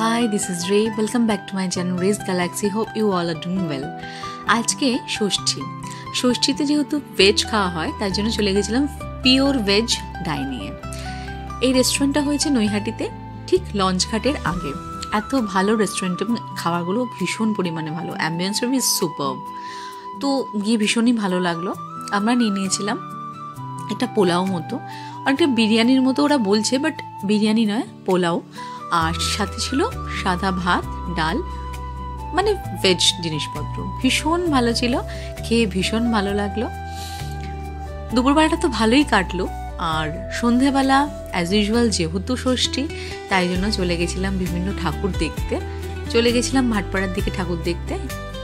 Hi, this is Ray. Welcome back to my channel Ray's Galaxy. Hope you all are doing well. আজকে ষষ্ঠীতে যেহেতু veg খাওয়া হয় তার জন্য চলে গেছিলাম পিওর ভেজ ডাইনিংয়ে। এই রেস্টুরেন্টটা হয়েছে নৈহাটিতে, ঠিক লঞ্চঘাটের আগে। এত ভালো রেস্টুরেন্ট এবং খাবারগুলো ভীষণ পরিমাণে ভালো, অ্যাম্বিয়েন্স সার্ভিস সুপারব। তো গিয়ে ভীষণই ভালো লাগলো। আমরা নিয়েছিলাম একটা পোলাও মতো, অনেকটা বিরিয়ানির মতো ওরা বলছে, বাট বিরিয়ানি নয়, পোলাও। আর সাথে ছিল সাদা ভাত, ডাল, মানে ভেজ জিনিসপত্র। ভীষণ ভালো ছিল, খেয়ে ভীষণ ভালো লাগলো। দুপুরবেলাটা তো ভালোই কাটলো। আর সন্ধেবেলা অ্যাজ ইউজুয়াল যেহেতু ষষ্ঠী, তাই জন্য চলে গেছিলাম বিভিন্ন ঠাকুর দেখতে। চলে গেছিলাম ভাটপাড়ার দিকে ঠাকুর দেখতে।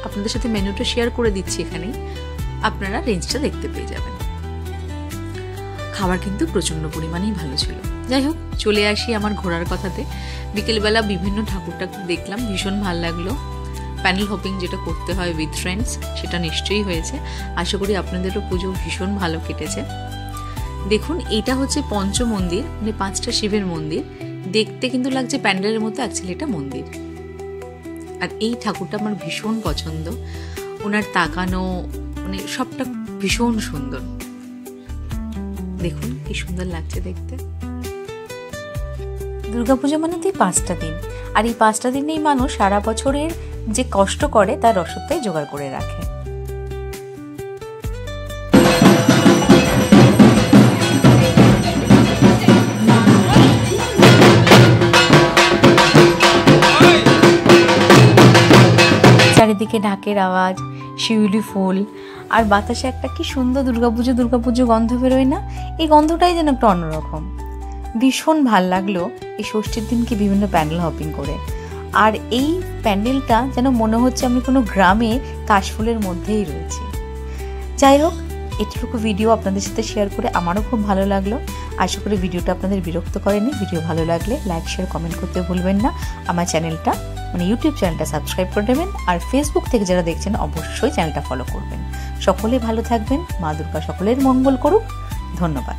আপনাদের সাথে মেনুটা শেয়ার করে দিচ্ছি এখানেই, আপনারা রেঞ্জটা দেখতে পেয়ে যাবেন। খাবার কিন্তু প্রচণ্ড পরিমাণেই ভালো ছিল। যাই হোক, চলে আসি আমার ঘোরার কথাতে। বিকেলবেলা বিভিন্ন ঠাকুর দেখলাম, ভীষণ ভালো লাগলো। প্যানেল হপিং যেটা করতে হয় উইথ ফ্রেন্ডস, সেটা নিশ্চয়ই হয়েছে। আশা করি আপনাদেরও পুজো ভীষণ ভালো কেটেছে। দেখুন, এটা হচ্ছে পঞ্চ মন্দির, মানে 5টা শিবের মন্দির। দেখতে কিন্তু লাগছে প্যান্ডেলের মতো, অ্যাকচুয়ালি এটা মন্দির। আর এই ঠাকুরটা আমার ভীষণ পছন্দ। ওনার তাকানো, মানে সবটা ভীষণ সুন্দর। দেখুন কি সুন্দর লাগছে দেখতে। দুর্গাপুজো মানে তো 5টা দিন, আর এই 5টা দিনেই মানুষ সারা বছরের যে কষ্ট করে তার রসদটাই জোগাড় করে রাখে। চারিদিকে ঢাকের আওয়াজ, শিউলি ফুল, আর বাতাসে একটা কি সুন্দর দুর্গাপুজো গন্ধ বেরোয় না? এই গন্ধটাই যেন একটা অন্যরকম। ভীষণ ভাল লাগলো এই ষষ্ঠীর দিনকে বিভিন্ন প্যান্ডেল হপিং করে। আর এই প্যান্ডেলটা যেন মনে হচ্ছে আমি কোনো গ্রামে কাশফুলের মধ্যেই রয়েছি। যাই হোক, এটুকু ভিডিও আপনাদের সাথে শেয়ার করে আমারও খুব ভালো লাগলো। আশা করি ভিডিওটা আপনাদের বিরক্ত করেনি। ভিডিও ভালো লাগলে লাইক, শেয়ার, কমেন্ট করতে ভুলবেন না। আমার চ্যানেলটা, মানে ইউটিউব চ্যানেলটা সাবস্ক্রাইব করে দেবেন। আর ফেসবুক থেকে যারা দেখছেন অবশ্যই চ্যানেলটা ফলো করবেন। সকলে ভালো থাকবেন। মা দুর্গা সকলের মঙ্গল করুক। ধন্যবাদ।